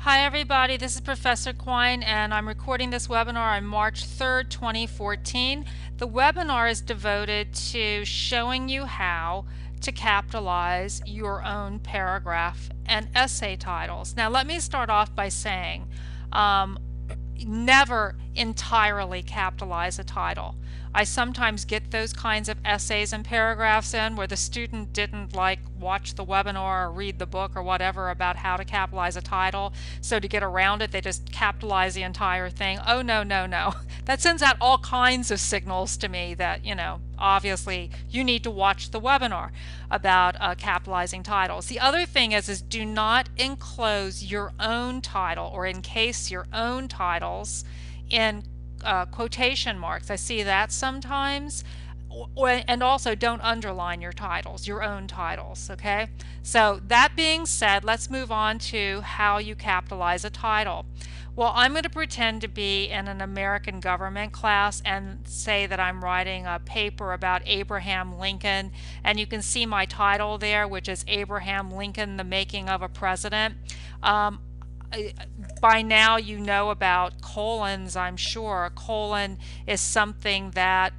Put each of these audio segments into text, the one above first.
Hi everybody, this is Professor Quine and I'm recording this webinar on March 3rd, 2014. The webinar is devoted to showing you how to capitalize your own paragraph and essay titles. Now let me start off by saying never entirely capitalize a title. I sometimes get those kinds of essays and paragraphs in where the student didn't watch the webinar or read the book or whatever about how to capitalize a title. So to get around it, they just capitalize the entire thing. Oh, no, no, no. That sends out all kinds of signals to me that, obviously you need to watch the webinar about capitalizing titles. The other thing is do not enclose your own title or encase your own titles in quotation marks. I see that sometimes. And also don't underline your titles, your own titles, okay? So that being said, let's move on to how you capitalize a title. Well, I'm going to pretend to be in an American government class and say that I'm writing a paper about Abraham Lincoln, and you can see my title there, which is Abraham Lincoln, the Making of a President. By now you know about colons, I'm sure. A colon is something that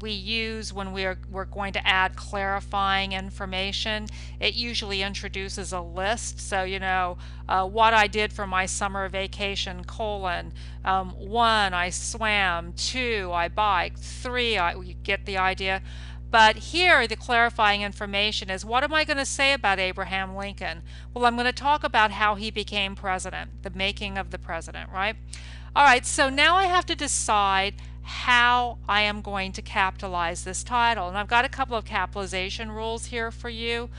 we use when we're going to add clarifying information. It usually introduces a list. So, what I did for my summer vacation, colon. 1, I swam. 2, I biked. 3, you get the idea. But here the clarifying information is, what am I going to say about Abraham Lincoln? Well, I'm going to talk about how he became president, the making of the president, right? All right, so now I have to decide how I am going to capitalize this title. And I've got a couple of capitalization rules here for you.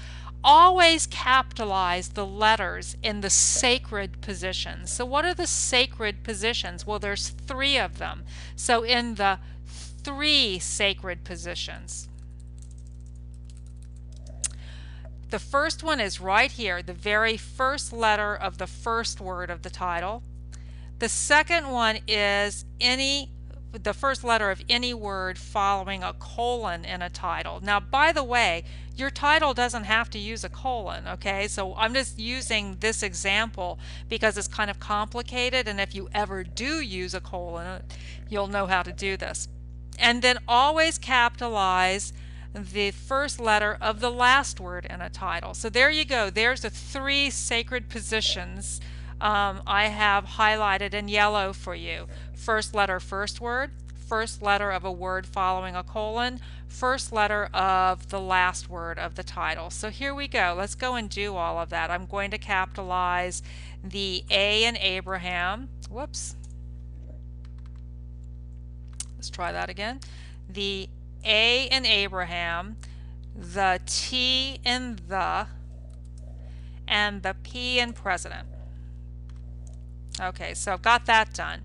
Always capitalize the letters in the sacred positions. So what are the sacred positions? Well, there's 3 of them. So in the 3 sacred positions, the first one is right here, the very first letter of the first word of the title. The second one is the first letter of any word following a colon in a title. Now, by the way, your title doesn't have to use a colon, okay? So I'm just using this example because it's kind of complicated, and if you ever do use a colon, you'll know how to do this. And then always capitalize the first letter of the last word in a title. So there you go. There's the 3 sacred positions I have highlighted in yellow for you. First letter, first word, first letter of a word following a colon, first letter of the last word of the title. So here we go. Let's go and do all of that. I'm going to capitalize the A in Abraham. Whoops. Let's try that again. The A in Abraham, the T in the, and the P in president. Okay, so I've got that done.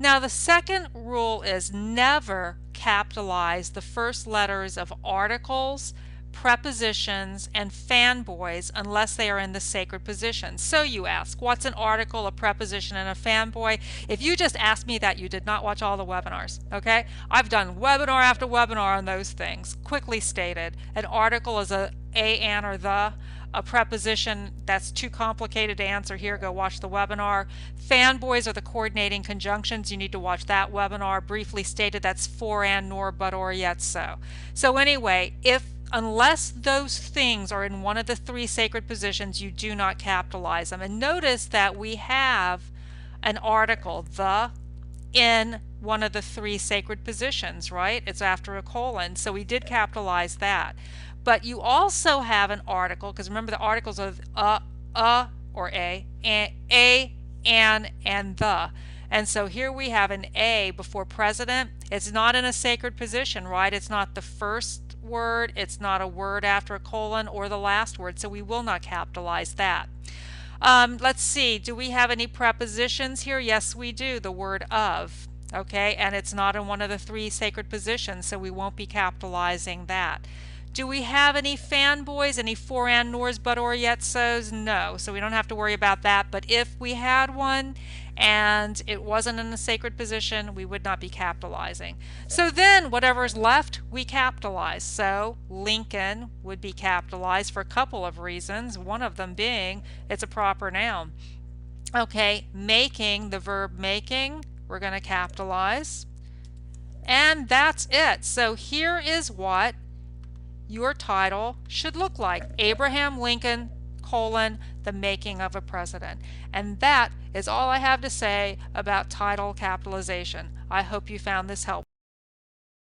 Now the second rule is never capitalize the first letters of articles, prepositions, and fanboys unless they are in the sacred positions. So you ask, what's an article, a preposition, and a fanboy? If you just asked me that, you did not watch all the webinars, okay? I've done webinar after webinar on those things. Quickly stated, an article is a an, or the. A preposition, that's too complicated to answer here, go watch the webinar. Fanboys are the coordinating conjunctions. You need to watch that webinar. Briefly stated, that's for, and, nor, but, or, yet, so. So anyway, unless those things are in one of the 3 sacred positions, you do not capitalize them. And notice that we have an article, the, in one of the 3 sacred positions, right? It's after a colon, so we did capitalize that. But you also have an article, because remember the articles of or a, and the. And so here we have an A before president. It's not in a sacred position, right? It's not the first word, it's not a word after a colon or the last word, so we will not capitalize that. Let's see, do we have any prepositions here? Yes, we do, the word of. Okay, and it's not in one of the 3 sacred positions, so we won't be capitalizing that. Do we have any fanboys, any for, and, nors, but, or, yet, so's? No, so we don't have to worry about that. But if we had one and it wasn't in a sacred position, we would not be capitalizing. So then whatever's left, we capitalize. So Lincoln would be capitalized for a couple of reasons, one of them being it's a proper noun. Okay, making, the verb making, we're going to capitalize. And that's it. So here is what your title should look like. Abraham Lincoln, colon, the making of a president. And that is all I have to say about title capitalization. I hope you found this helpful.